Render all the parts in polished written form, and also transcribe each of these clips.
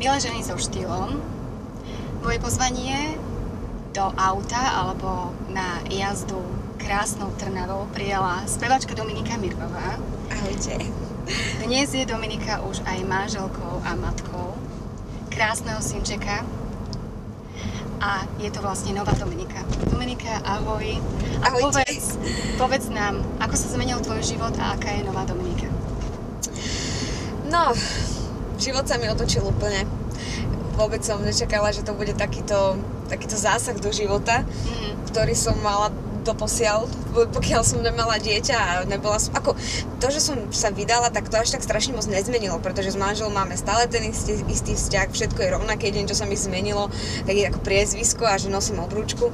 Milé ženy so štýlom, moje pozvanie do auta alebo na jazdu krásnou Trnavou prijala spevačka Dominika Mirgová. Ahojte. Dnes je Dominika už aj manželkou a matkou krásneho synčeka a je to vlastne nová Dominika. Dominika, ahoj. A povedz nám, ako sa zmenil tvoj život a aká je nová Dominika? No, život sa mi otočil úplne. Vôbec som nečakala, že to bude takýto zásah do života, ktorý som mala doposiaľ, pokiaľ som nemala dieťa a nebola som... To, že som sa vydala, tak to až tak strašne moc nezmenilo, pretože s manželom máme stále ten istý vzťah, všetko je rovnaké, jediné, čo sa mi zmenilo, tak je ako priezvisko a že nosím obrúčku.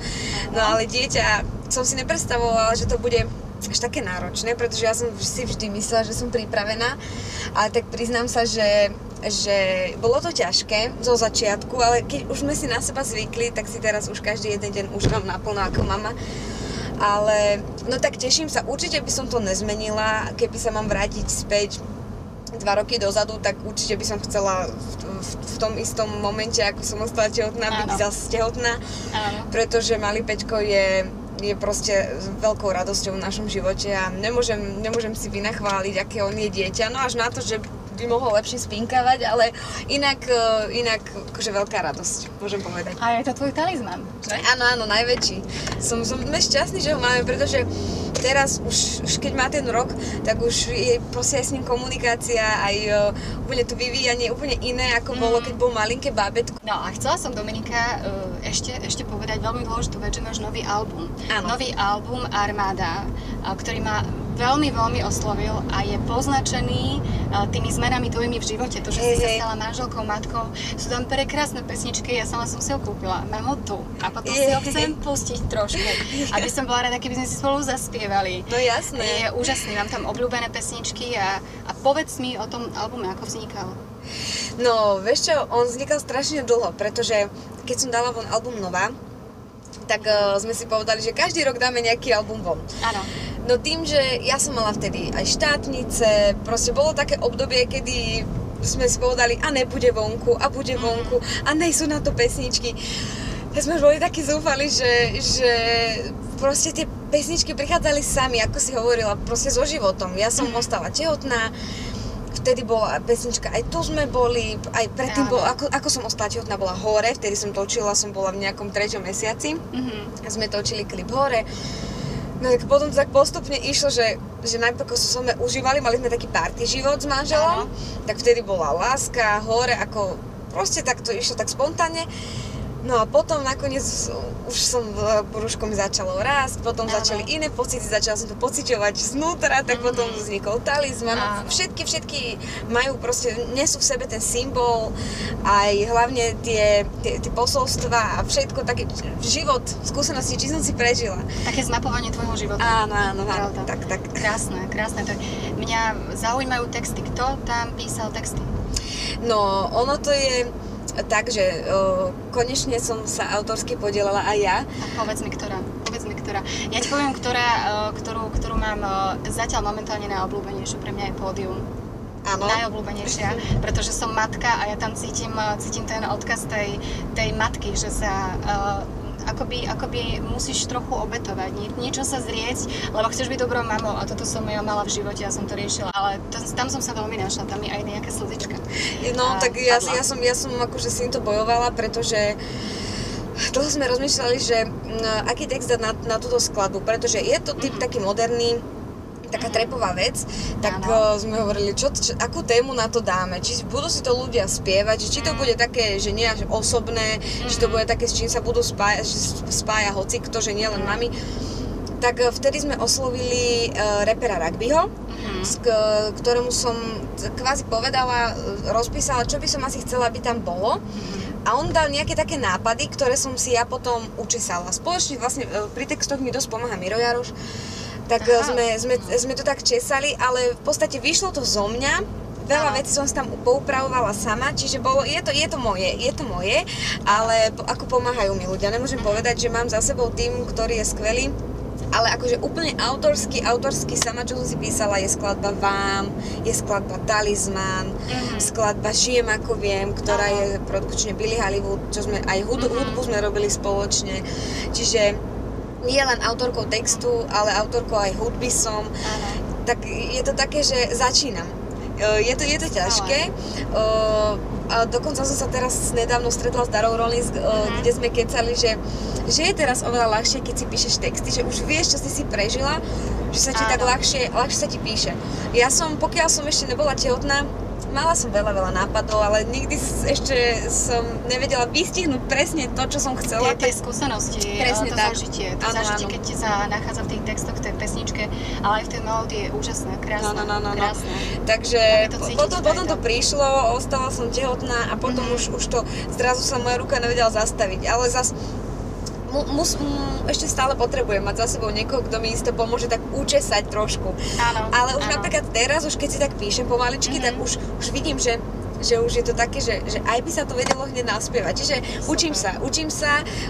No ale dieťa, som si nepredstavovala, že to bude až také náročné, pretože ja som si vždy myslela, že som pripravená, ale tak priznám sa, že bolo to ťažké zo začiatku, ale keď už sme si na seba zvykli, tak si teraz už každý jeden deň užívam naplno ako mama. Ale no tak teším sa, určite by som to nezmenila, keby sa mám vrátiť späť 2 roky dozadu, tak určite by som chcela v tom istom momente, ako som ostala tehotná, byť zase tehotná, pretože malý Peťko je proste veľkou radosťou v našom živote a nemôžem si vynachváliť, aké on je dieťa, no až na to, že by mohol lepšie spinkavať, ale inak akože veľká radosť, môžem povedať. A je to tvoj talizman, že? Áno, najväčší. Sme šťastní, že ho máme, pretože teraz už keď má ten rok, tak už je proste aj s ním komunikácia, aj úplne to vyvíjanie úplne iné, ako bolo, keď bol malinké bábätko. No a chcela som, Dominika, ešte povedať veľmi dôležitú vec, že máš nový album. Áno. Nový album Armáda, ktorý ma veľmi, veľmi oslovil a je poznačený tými zmenami tvojimi v živote. To, že si sa stala manželkou, matkou. Sú tam prekrásne pesničky, ja sama som si ho kúpila. Mám ho tu a potom si ho chcem pustiť trošku, aby som bola rada, keby sme si spolu zaspievali. No jasné. Je úžasný, mám tam obľúbené pesničky a povedz mi o tom albume, ako vznikal. No, vieš čo, on vznikal strašne dlho, pretože keď som dala von album Nová, tak sme si povedali, že každý rok dáme nejaký album von. Áno. No tým, že ja som mala vtedy aj štátnice, proste bolo také obdobie, kedy sme si povedali a nebude vonku, a bude vonku, a nejsú na to pesničky. Tak sme už boli takí zúfali, že proste tie pesničky prichádzali sami, ako si hovorila, proste so životom. Ja som ostala tehotná, vtedy bola pesnička, aj tu sme boli, aj predtým ako som ostala tehotná, bola Hore, vtedy som točila, som bola v nejakom 3. mesiaci, a sme točili klip Hore. No tak potom to tak postupne išlo, že najprv ako sme užívali, mali sme taký party život s manželom, tak vtedy bola Láska, Hore, ako proste tak to išlo tak spontánne. No a potom nakoniec už som brúškom začalo rásť, potom začali iné pocity, začala som to pociťovať znútra, tak potom vznikol talizman. Všetky majú proste, nesú v sebe ten symbol, aj hlavne tie posolstva a všetko, taký život, skúsenosti, či som si prežila. Také zmapovanie tvojho života. Áno, tak. Krásne. Mňa zaujímajú texty. Kto tam písal texty? No, ono to je tak, že konečne som sa autorsky podielala aj ja. A povedz mi, ktorá. Ja ti poviem, ktorú mám zatiaľ momentálne najobľúbenejšiu. Pre mňa je Pódium. Áno. Najobľúbenejšia, pretože som matka a ja tam cítim ten odkaz tej matky, že sa akoby musíš trochu obetovať, niečo sa zrieť, lebo chceš byť dobrou mamou a toto som ja mala v živote, ja som to riešila, ale tam som sa veľmi našla, tam je aj nejaká slzička. No, tak ja som akože s týmto bojovala, pretože dlho sme rozmýšľali, že aký text dať na túto skladbu, pretože je to typ taký moderný, taká trepová vec, tak sme hovorili, akú tému na to dáme, či budú si to ľudia spievať, či to bude také, že nie až osobné, či to bude také, s čím sa budú spája hocikto, že nie len mami. Tak vtedy sme oslovili rapera Rugbyho, ktorému som kvázi povedala, rozpísala, čo by som asi chcela, aby tam bolo. A on dal nejaké také nápady, ktoré som si ja potom učesala. Spoločne vlastne pri textoch mi dosť pomáha Miro Jaroš. Tak sme to tak česali, ale v podstate vyšlo to zo mňa. Veľa vecí som si tam poupravovala sama, čiže je to moje, ale ako pomáhajú mi ľudia. Nemôžem povedať, že mám za sebou tým, ktorý je skvelý, ale akože úplne autorsky sama, čo som si písala, je skladba Vám, je skladba Talizman, skladba Žijem ako viem, ktorá je produkčne Billie Hollywood, čo sme aj hudbu sme robili spoločne, čiže nie len autorkou textu, ale autorkou aj hudby som, tak je to také, že začínam. Je to ťažké. A dokonca som sa teraz nedávno stretla s Darou Rollins, kde sme kecali, že je teraz oveľa ľahšie, keď si píšeš texty, že už vieš, čo si prežila, že sa ti tak ľahšie sa ti píše. Pokiaľ som ešte nebola tehotná, mala som veľa nápadov, ale nikdy ešte som nevedela vystihnúť presne to, čo som chcela. Tie skúsenosti, presne to tak. zažitie, keď sa nachádza v tých textoch, v tej pesničke, ale aj v tej melódii je úžasné, krásne. Krásne. Takže potom to prišlo, ostala som tehotná a potom už to zrazu sa moja ruka nevedela zastaviť, ale zas ešte stále potrebujem mať za sebou niekoho, kto mi isto pomôže tak učesať trošku. Ale už napríklad teraz, už keď si tak píšem pomaličky, tak už vidím, že už je to také, že aj by sa to vedelo hneď naspievať. Čiže učím sa,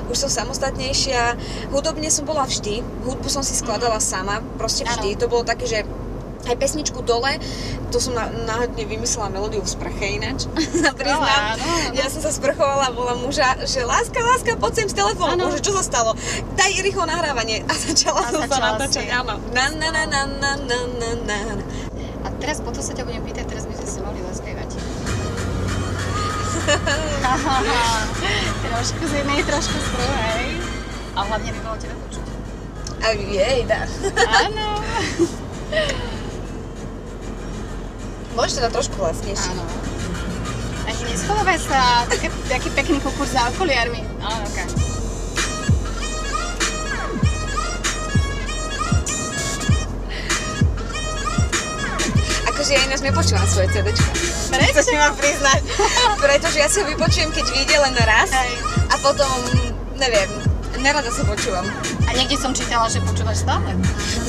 už som samostatnejšia. Hudobne som bola vždy, hudbu som si skladala sama, proste vždy. To bolo také, že aj pesničku Dole, to som náhodne vymyslela melódiu v sprche ináč, priznám. Ja som sa sprchovala, bola muža, že láska, poď sem s telefónom, že čo sa stalo? Daj rýchlo nahrávanie. A začala som sa natáčať, áno. A teraz potom sa ťa budem pýtať, teraz by sme si mohli zaspievať. Trošku z jednej, trošku z druhej. A hlavne by bolo tebe počuť. A jej, dá. Áno. Môžeš teda trošku hlasnejšie. Áno. Ani neschovávaj sa, taký pekný kukúr za okuliarmi. Áno, okej. Akože ja ináč nepočúvam svoje CDčka. Prečo? To si mám priznať. Pretože ja si ho vypočujem, keď vyjde len raz. A potom, neviem, nerada sa počúvam. A niekde som čítala, že počúvaš stále?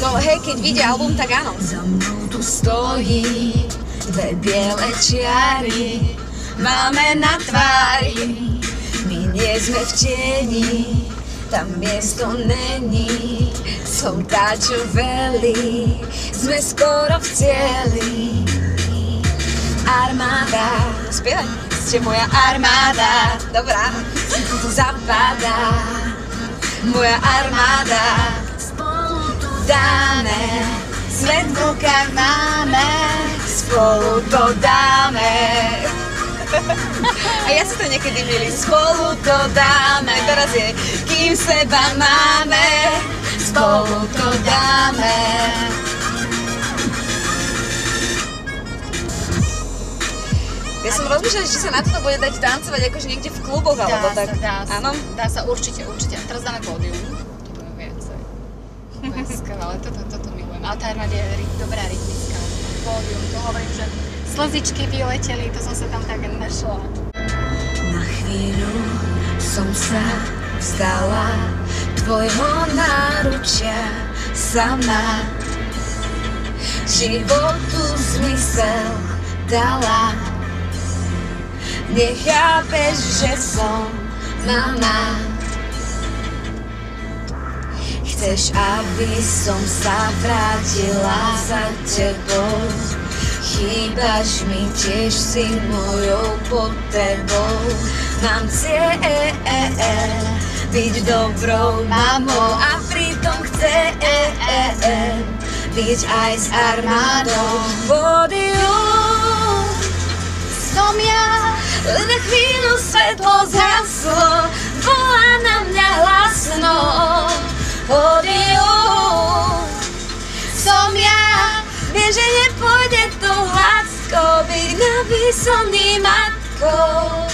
No hej, keď vyjde album, tak áno. Za mnou tu stojí dve biele čiary, máme na tvári, my nie sme v tieni, tam miesto není, som tá, čo velí, sme skoro v cieli. Armáda, spievaj, ste moja armáda, dobrá, zapadá, moja armáda, spolu to dáme, svet v rukách máme, spolu to dáme. A ja si to niekedy milím. Spolu to dáme, teraz je, kým seba máme, spolu to dáme. Ja som rozmýšľala, či sa na toto bude dať tancovať akože niekde v kluboch, alebo tak. Áno? Dá sa, určite. A teraz dáme pódium. To je viacej. To je skvelé, toto milujem. Ale tá armáda je dobrá rytmická. Pódium, to hovorím, že slzičky vyleteli, to som sa tam tak našla. Na chvíľu som sa vzdala tvojho náručia sama, životu zmysel dala. Nechápeš, že som mama. Chceš, aby som sa vrátila za tebou. Chýbaš mi, tiež si mojou potrebou. Mám cieľ byť dobrou mamou a pritom chce byť aj s armádou. Pódium som ja, len na chvíľu svetlo zhaslo, volá na mňa hlasno. Pódium som ja, viem, že nepôjde to hladko, byť napísaný matkou.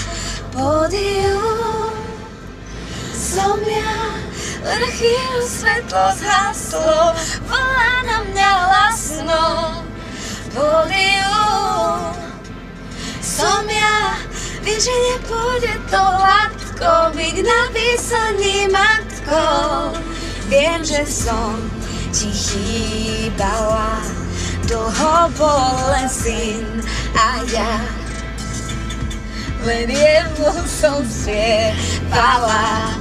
Pódium som ja, len na chvíľu svetlo zhaslo, volá na mňa hlasno. Pódium som ja, viem, že nepôjde to hladko, byť napísaný matkou. Viem, že som ti chýbala, dlho bol len syn a ja len jemu som spievala.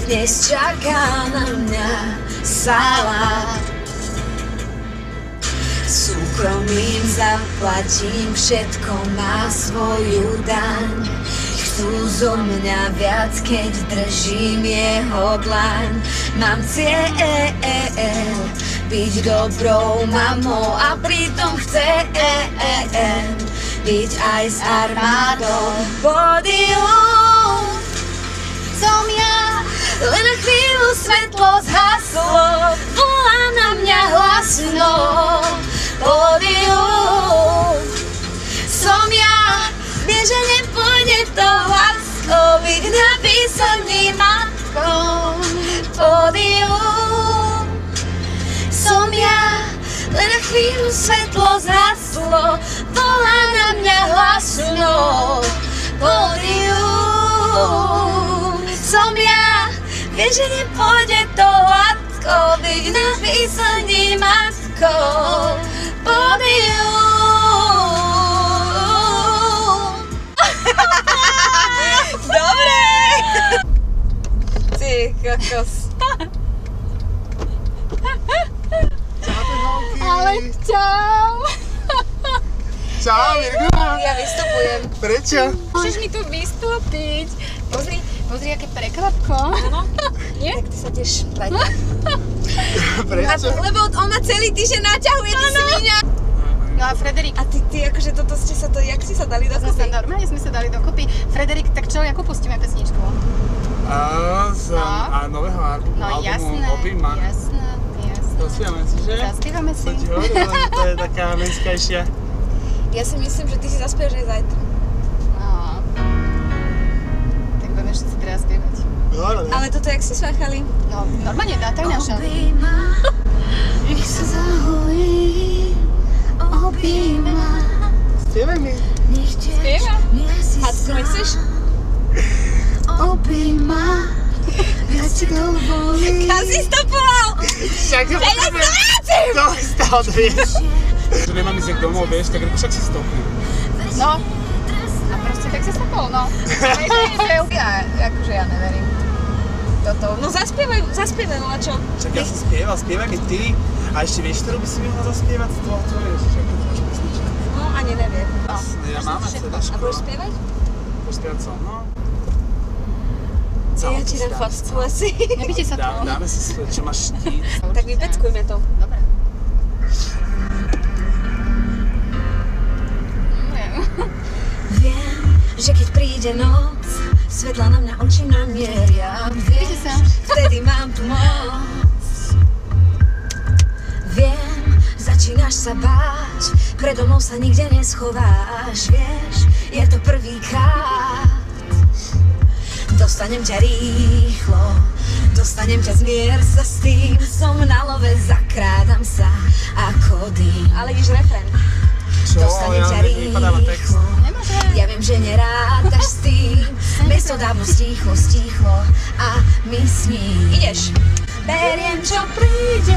Dnes čaká na mňa salát. Súkromím zaplatím, všetko má svoju daň. Chcú zo mňa viac, keď držím jeho dlaň. Mám cieľ byť dobrou mamou a pritom chcem byť aj s armádou. Pódium som ja, len na chvíľu svetlo zhaslo, volá na mňa hlasno. Pódium som ja, vie, že nepôjde to hladko, byť napísaný matkou. Pódium som ja, len na chvíľu svetlo zhaslo, volá na mňa hlasno. Pódium som ja, vie, že nepôjde to hladko, byť napísaný matkou. Pódium. Dobre! Ty kokos. Ale čau! Čau, Mirko. Ja vystupujem. Prečo? Môžeš mi tu vystúpiť. Pozri, aké prekvapko. Áno? Nie? Tak ty sa tiež daj. Prečo? Lebo on ma celý týždeň naťahuje, ty svinia. No a Frederik, A ty akože toto ste sa to, jak ste sa dali dokopy? normálne sme sa dali dokopy. Frederik, tak čo, ako pustíme pesničku? Z nového albumu jasné, Objíma. jasné. Zaspívame si, že? Zaspívame si. To ti hovorím, len to je taká menskajšia. Ja si myslím, že ty si zaspievaš aj zajtra. No. Tak budeme všetci teraz spievať. Dobre. Ale toto jak si spáchali? No, normálne tá, to je naša. Objíma, nech sa zahojí, objíma, Spievaj mi. nech tiež Spieva? nie si Hacku, nechceš? objíma, viac ti dovolí. Kam si stopoval? Však ja to stalo, to vieš. Že nemám ísť domov, vieš, tak však si stopnem. No. A proste tak sa stopol, no. Akože ja neverím. Toto. No zaspievaj, no a čo? Však ja som spievaj mi ty. A ešte vieš, ktorú by si mi mohla zaspievať? To vieš, však to máš pesnička. No ani neviem. Ja máme A sedačku. budeš spievať? Budeš spievať so mnou? Ja ti dám facku asi. Nebíte sa to. Dáme si svoj, čo máš štít. Tak vypeckujme to. Dobre. Viem, že keď príde noc, svetla na mňa oči namieria. Viem, Vidíte sa? vtedy mám tu moc. Viem, začínaš sa báť, predo mnou sa nikde neschováš. Vieš, je to prvýkrát. Dostanem ťa rýchlo, dostanem ťa, zmier sa s tým. Som na love, zakrádam sa ako dým. Ale ideš refrén. Čo? Dostanem ťa Vypadáva text. rýchlo. Nemôže. Ja viem, že nerátaš s tým. Mesto dávno stichlo a my s ním. Ideš. Beriem, čo príde.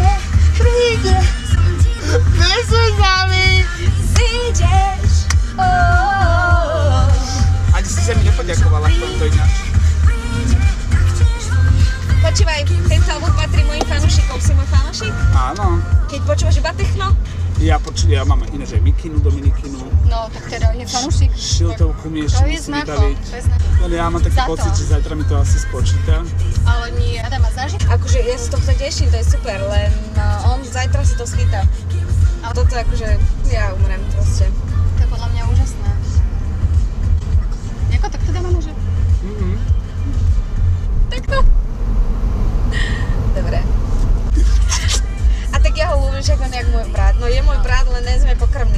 Nesuj s nami! Zídeš. Ani si sa mi nepoďakovala v tomto ináč. Počúvaj, tento album patrí mojim fanúšikom. Si môj fanúšik? Áno. Keď počúvaš iba techno? Ja mám ináč aj Mikinu, Dominikinu. No, tak teda je fanúšik. Šiltovku mi ešte To je musí znakom, vybaviť. to je znakom. Ale ja mám taký Za to. pocit, že zajtra mi to asi spočíta. Ale nie, Adama zažiť. Akože ja sa tohto teším, to je super, len on zajtra si to schytá. A toto akože, ja umrem proste. To je podľa mňa úžasné. Jako tak teda mám, že? Takto. Dobre. A tak ja ho ľúbim, však on je jak môj brat. No je môj brat, len nie sme pokrvní.